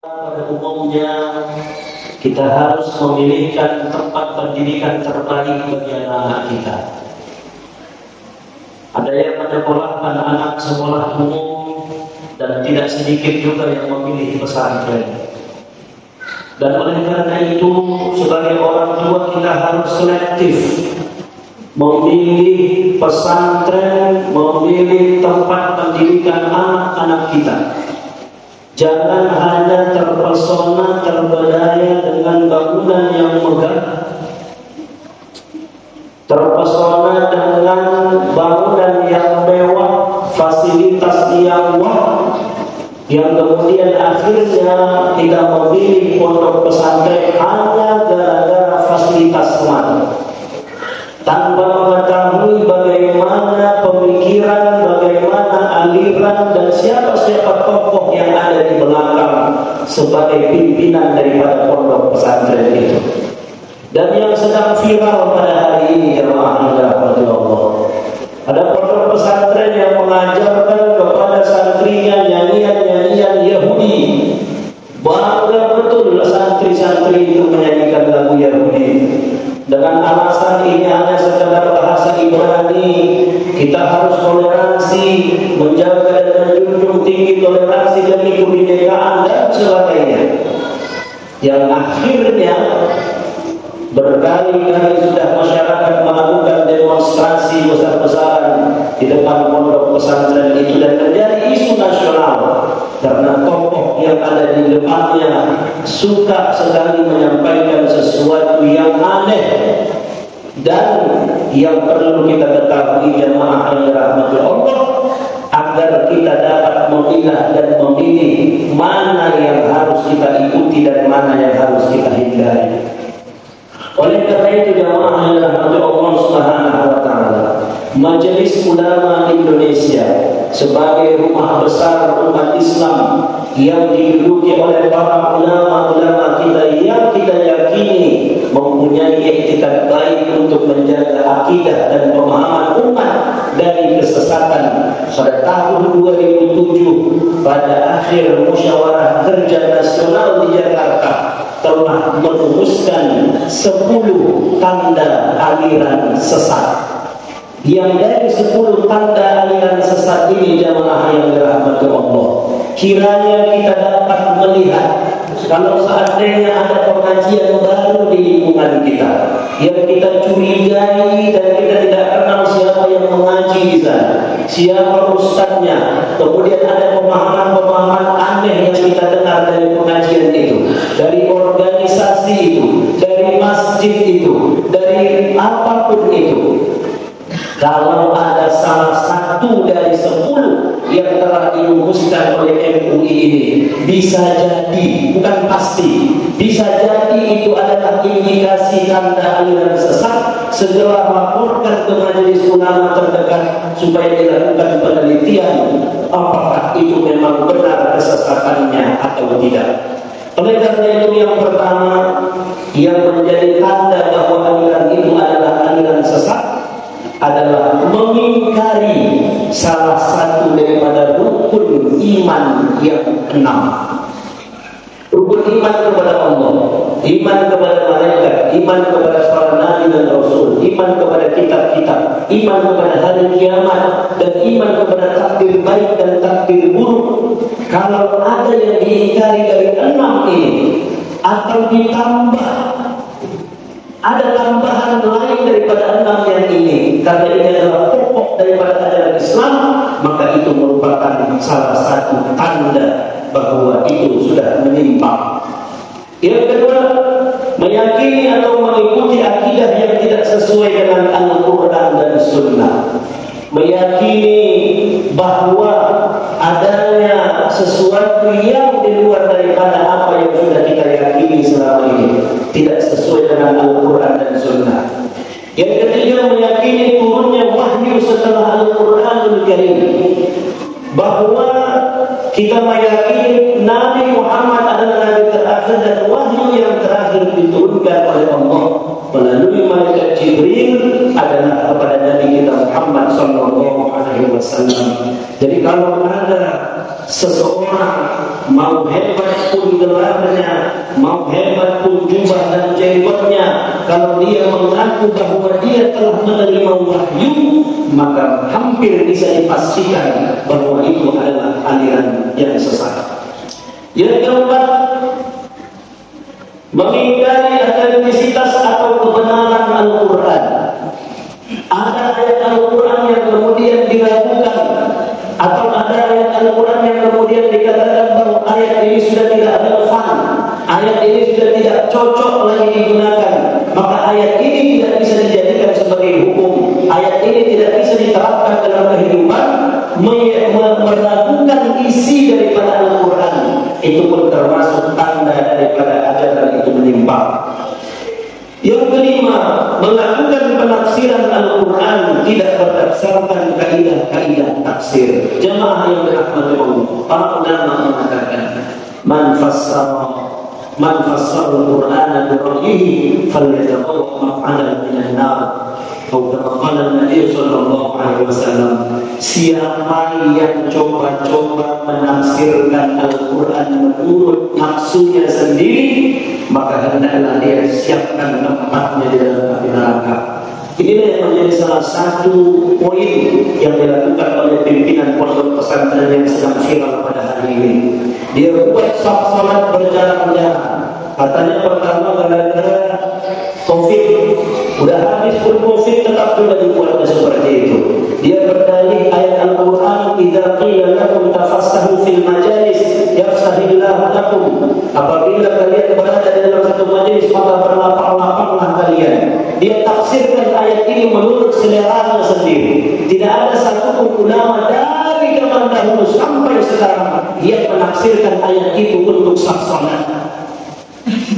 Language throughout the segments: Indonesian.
Pada umumnya kita harus memilihkan tempat pendidikan terbaik bagi anak-anak kita. Ada yang menyekolahkan anak sekolah umum dan tidak sedikit juga yang memilih pesantren. Dan oleh karena itu sebagai orang tua kita harus selektif memilih pesantren, memilih tempat pendidikan anak-anak kita. Jangan hanya terpesona, terpedaya dengan bangunan yang megah, terpesona dengan bangunan yang mewah, fasilitas yang wah, yang kemudian akhirnya kita memilih pondok pesantren hanya gara-gara fasilitas semata, tanpa mengetahui bagaimana pemikiran, bagaimana aliran dan siapa-siapa tokoh yang ada di belakang sebagai pimpinan daripada pondok pesantren itu. Dan yang sedang viral pada hari ini jemaah yang dirahmati Allah, ada pondok pesantren yang mengajarkan kepada santrinya nyanyian-nyanyian Yahudi. Bangga betul santri-santri itu menyanyikan lagu Yahudi dengan alasan ini hanya sekedar bahasa Ibrani. Kita harus toleransi, menjaga dan menjunjung tinggi toleransi demi kebinekaan dan sebagainya. Yang akhirnya berkali-kali sudah masyarakat melakukan demonstrasi besar-besaran di depan pondok pesantren itu dan menjadi isu nasional karena tokoh yang ada di depannya suka sekali menyampaikan sesuatu yang aneh. Dan yang perlu kita ketahui jemaah yang dirahmati Allah, agar kita dapat memilah dan memilih mana yang harus kita ikuti dan mana yang harus kita hindari. Oleh karena itu jemaah yang dirahmati Allah Subhanahu wa taala, Majelis Ulama Indonesia sebagai rumah besar umat Islam yang diduduki oleh para ulama-ulama kita yang kita yakini mempunyai etikat baik untuk menjaga akidah dan pemahaman umat dari kesesatan. Pada tahun 2007 pada akhir musyawarah kerja nasional di Jakarta telah merumuskan 10 tanda aliran sesat. Yang dari 10 tanda aliran sesat ini jamaah yang dirahmati Allah, kiranya kita dapat melihat kalau seandainya ada pengajian baru di lingkungan kita yang kita curigai dan kita tidak kenal siapa yang mengaji di sana, siapa ustadznya, kemudian ada pemahaman-pemahaman aneh yang kita dengar dari pengajian itu, dari organisasi itu, dari masjid itu, dari apapun itu. Kalau ada salah satu dari 10 yang telah dirumuskan oleh MUI ini, bisa jadi, bukan pasti, bisa jadi itu adalah indikasi tanda aliran sesat. Segera laporkan ke majelis ulama terdekat supaya dilakukan penelitian apakah itu memang benar kesesatannya atau tidak. Oleh karena itu yang pertama yang menjadi tanda bahwa aliran itu adalah aliran sesat adalah mengingkari salah satu daripada rukun iman yang 6. Rukun iman kepada Allah, iman kepada malaikat, iman kepada para nabi dan rasul, iman kepada kitab-kitab, iman kepada hari kiamat, dan iman kepada takdir baik dan takdir buruk. Kalau ada yang diingkari dari 6 ini atau ditambah ada tambahan lain daripada 6 yang ini, karena ini adalah pokok daripada ajaran Islam, maka itu merupakan salah satu tanda bahwa itu sudah menyimpang. Yang kedua, meyakini atau mengikuti akidah yang tidak sesuai dengan Al-Quran dan Sunnah. Meyakini bahwa adanya sesuatu yang di luar daripada apa yang sudah kita yakini selama ini, tidak sesuai dengan Al-Quran dan Sunnah. Yang ketiga, meyakini turunnya wahyu setelah Al-Quranul Karim, bahwa kita meyakini Nabi Muhammad adalah Nabi terakhir dan wahyu yang terakhir diturunkan oleh Allah melalui malaikat Jibril adalah kepada Nabi kita Muhammad sallallahu alaihi wasallam. Jadi kalau ada seseorang mau hebat pun gelarnya, mau hebat pun jubah dan jenggotnya, kalau dia mengaku bahwa dia telah menerima wahyu, maka hampir bisa dipastikan bahwa itu adalah aliran yang sesat. Yang keempat, mengingkari autentisitas atau kebenaran Al-Quran. Ada ayat Al-Quran yang kemudian diragukan, atau ada ayat Al-Quran yang kemudian dikatakan bahwa ayat ini sudah tidak relevan, ayat ini sudah tidak cocok lagi digunakan, maka ayat ini tidak bisa dijadikan sebagai hukum, ayat ini tidak bisa diterapkan dalam kehidupan. Meragukan isi daripada Al-Quran itu pun termasuk tanda daripada ajaran itu menyimpang. Yang kelima, melakukan penafsiran Al-Quran tidak berdasarkan kaidah-kaidah tafsir. Jemaah yang dirahmati Allah, para ulama mengatakan, man fassara Al-Quran bi ra'yihi falyatabawwa maq'adahu minan nar. Atau kata Nabi sallallahu alaihi wasallam, siapa yang coba-coba menafsirkan Al-Quran menurut nafsunya sendiri, maka hendaklah dia siapkan tempatnya di dalam api neraka. Inilah yang menjadi salah satu poin yang dilakukan oleh pimpinan pondok pesantren yang sedang viral pada hari ini. Dia buat salat berjalan-jalan. Katanya pertama gara-gara COVID, udah habis pun COVID tetap juga dibuatnya seperti itu. Dia berdalih ayat Al-Quran, idza qila lakum tafassahu fil majalis yafsahillahu lakum. Apabila kalian berada di dalam satu majelis, maka berlapang-lapanglah kalian. Dia tafsirkan ayat ini menurut seleranya sendiri. Tidak ada satu ulama dari zaman dahulu sampai sekarang yang menafsirkan ayat itu untuk sah salat.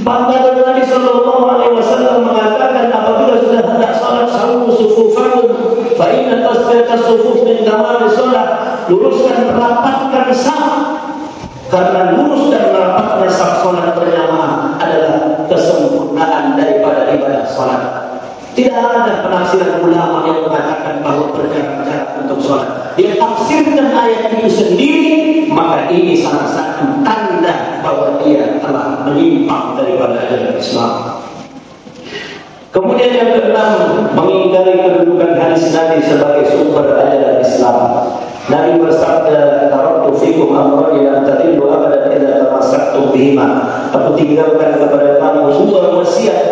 Bahkan Nabi sallallahu alaihi wasallam mengatakan, apabila sudah hendak salat, sawu sufufakum fa inna tasfiyata sufuf min tamam salat. Luruskan, rapatkan saf, karena lurus dan rapatnya saf salat berjamaah adalah kesempurnaan daripada ibadah salat. Tidak ada penafsiran ulama yang mengatakan bahwa berjarak-jarak untuk sholat. Dia tafsirkan ayat itu sendiri, maka ini salah satu tanda bahwa dia telah menyimpang daripada ajaran Islam. Kemudian yang keenam, mengingkari kedudukan hadis Nabi sebagai sumber ajaran Islam. Nabi bersabda, taraktu fikum amran la tadillu abadan idza tamassaktum bihima. Aku tinggalkan kepada kamu dua wasiat,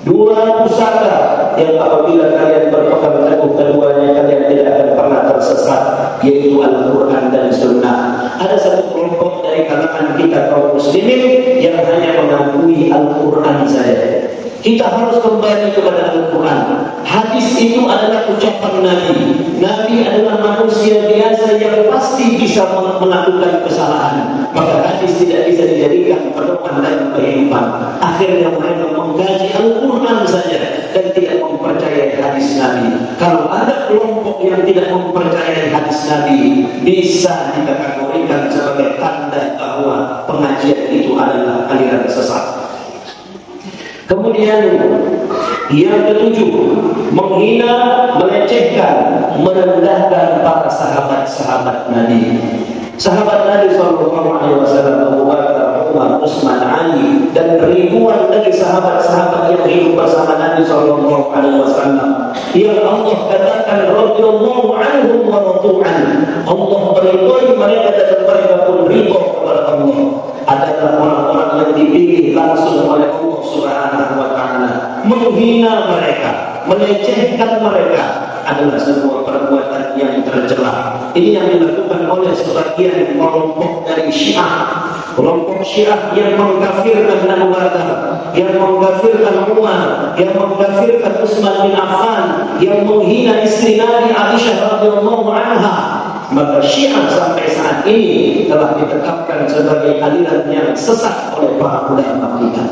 dua pusaka yang apabila kalian berpegang teguh keduanya, kalian tidak akan pernah tersesat, yaitu Al-Quran dan Sunnah. Ada satu kelompok dari kalangan kita kaum muslimin yang hanya mengakui Al-Quran saja. Kita harus kembali kepada Al-Quran. Hadis itu adalah ucapan Nabi. Nabi adalah manusia biasa yang pasti bisa melakukan kesalahan. Maka hadis tidak bisa dijadikan pedoman dalam kehidupan. Akhirnya mereka mengkaji Al-Quran saja dan tidak mempercayai hadis Nabi. Kalau ada kelompok yang tidak mempercayai hadis Nabi, bisa dikategorikan sebagai tanda bahwa pengajian itu adalah aliran sesat. Kemudian yang ketujuh, menghina, melecehkan, merendahkan para sahabat-sahabat Nabi. Sahabat Nabi SAW, Abu Bakar, Umar, Utsman, Ali, dan ribuan dari sahabat-sahabat yang hidup bersama Nabi SAW, yang Allah katakan radhiyallahu anhum wa radu an. Allah meridhai mereka dan mereka pun ridha kepada Allah. Adalah orang-orang yang dipilih langsung oleh Allah Subhanahu wa taala. Menghina mereka, melecehkan mereka adalah sebuah perbuatan yang tercela. Ini yang dilakukan oleh sebagian kelompok dari Syiah. Kelompok Syiah yang mengkafirkan Abu Bakar, yang mengkafirkan Umar, yang mengkafirkan Utsman bin Affan, yang menghina istri Nabi Aisyah radhiyallahu anha. Maka Syiah sampai saat ini telah ditetapkan sebagai aliran yang sesat oleh para ulama kita.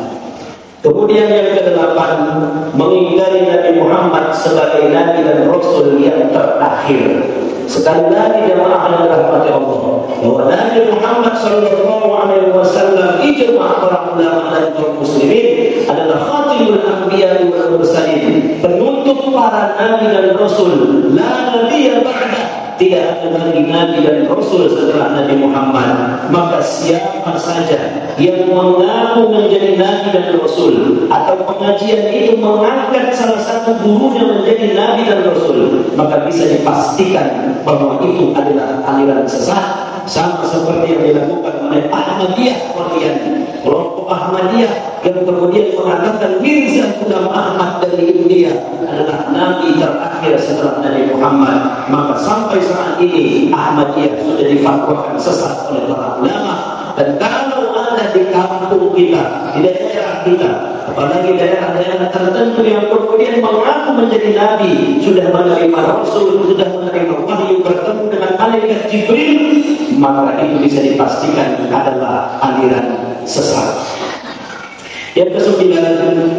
Kemudian yang kedelapan, mengingkari Nabi Muhammad sebagai Nabi dan Rasul yang terakhir. Sekali lagi jemaah yang dirahmati Allah, bahwa Nabi Muhammad SAW ijma' para ulama dan kaum muslimin adalah khatimul anbiya wal mursalin, penutup para nabi dan rasul. La nabiyya ba'da, tidak ada lagi Nabi dan Rasul setelah Nabi Muhammad. Maka siapa saja yang mengaku menjadi Nabi dan Rasul, atau pengajian itu mengangkat salah satu gurunya menjadi Nabi dan Rasul, maka bisa dipastikan bahwa itu adalah aliran sesat, sama seperti yang dilakukan oleh Ahmadiyah Qadiani, kelompok Ahmadiyah yang kemudian mengatakan Mirza Ghulam Ahmad dari India adalah Nabi terakhir setelah Nabi Muhammad. Maka sampai saat ini Ahmadiyah sudah difatwakan sesat oleh para ulama. Dan kalau ada di kampung kita, di daerah kita, apalagi daerah-daerah tertentu yang kemudian mengaku menjadi Nabi, sudah menerima Rasul, sudah menerima wahyu, bertemu dengan malaikat Jibril, maka itu bisa dipastikan adalah aliran sesat. Yang kesembilan,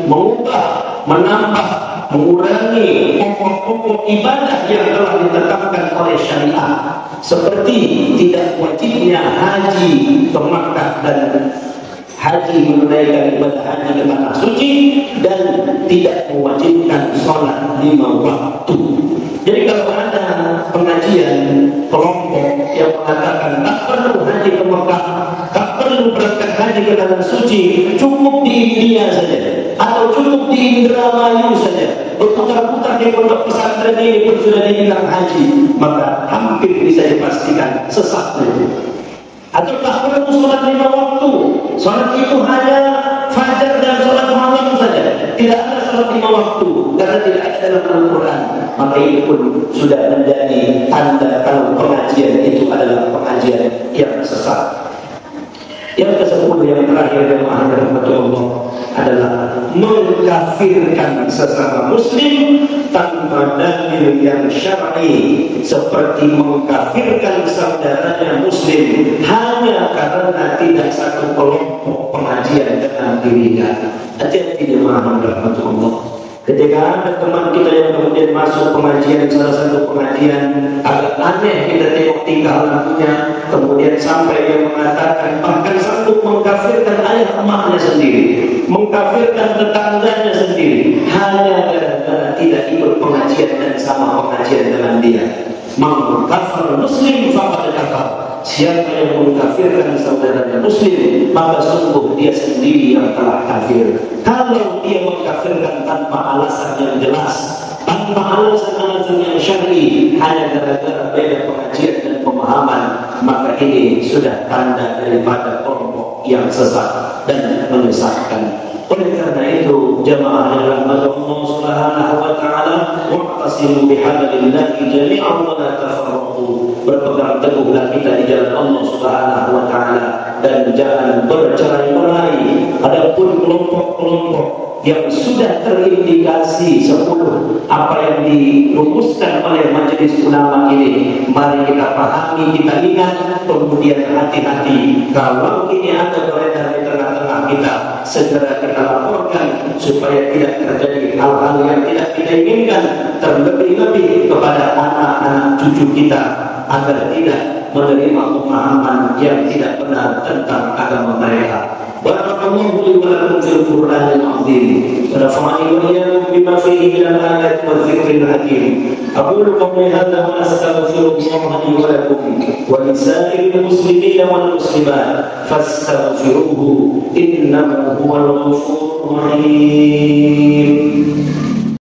mengubah, menambah, mengurangi pokok-pokok ibadah yang telah ditetapkan oleh syariat, seperti tidak wajibnya haji ke Makkah dan haji menunaikan ibadah haji ke tanah suci, dan tidak mewajibkan sholat 5 waktu. Jadi kalau ada pengajian kelompok yang mengatakan tak perlu haji ke Makkah, tak perlu berangkat haji ke tanah suci, cukup di India saja, atau cukup di Indramayu saja, berputar-putar di pondok pesantren ini pun sudah dibilang haji, maka hampir bisa dipastikan sesat itu. Atau tak perlu sholat 5 waktu, sholat itu hanya fajar dan sholat malam saja, tidak ada sholat 5 waktu karena tidak ada dalam Al-Quran. Maka ini pun sudah menjadi tanda kalau pengajian itu adalah pengajian yang sesat. Yang ke-10 yang terakhir yang Allah adalah mengkafirkan sesama muslim tanpa dalil yang syar'i, seperti mengkafirkan saudaranya muslim hanya karena tidak satu kelompok pengajian dengan dirinya. Hati-hati jemaah rahmatullah. Ketika ada teman kita yang kemudian masuk pengajian, salah satu pengajian agak aneh kita tengok tingkah lakunya, kemudian sampai dia mengatakan, bahkan sanggup mengkafirkan ayah emaknya sendiri, mengkafirkan tetangganya sendiri, hanya gara-gara tidak ikut pengajian dan sama pengajian dengan dia. Man kafar muslim faqad kafar. Siapa yang mengkafirkan saudaranya muslim, maka sungguh dia sendiri yang telah kafir. Kalau dia mengkafirkan tanpa alasan yang jelas, tanpa alasan-alasan yang syar'i, hanya gara-gara beda pengajian dan pemahaman, maka ini sudah tanda daripada kelompok yang sesat dan menyesatkan. Oleh karena itu, jamaah yang rahmat Allah Subhanahu wa taala, wa'tasimu bihablillahi jami'an wa la tafarraqu. Berpegang teguhlah kita di jalan Allah Subhanahu wa taala dan jangan bercerai-berai. Adapun kelompok-kelompok yang sudah terindikasi 10 apa yang dirumuskan oleh majelis ulama ini, mari kita pahami, kita ingat, kemudian hati-hati. Kalau ini ada beredar di tengah-tengah kita, segera kita laporkan supaya tidak terjadi hal-hal yang tidak kita inginkan, terlebih-lebih kepada anak-anak cucu kita, agar tidak menerima pemahaman yang tidak benar tentang agama mereka. Barakallahu li wa lakum fil Qur'anil azim wa nafa'ani wa iyyakum bima fihi min al-ayati wa dzikril hakim. Aqulu qawli hadha wa astaghfirullah li wa lakum wa li sa'iril muslimin wal muslimat fastaghfiruhu innahu huwal ghafurur rahim.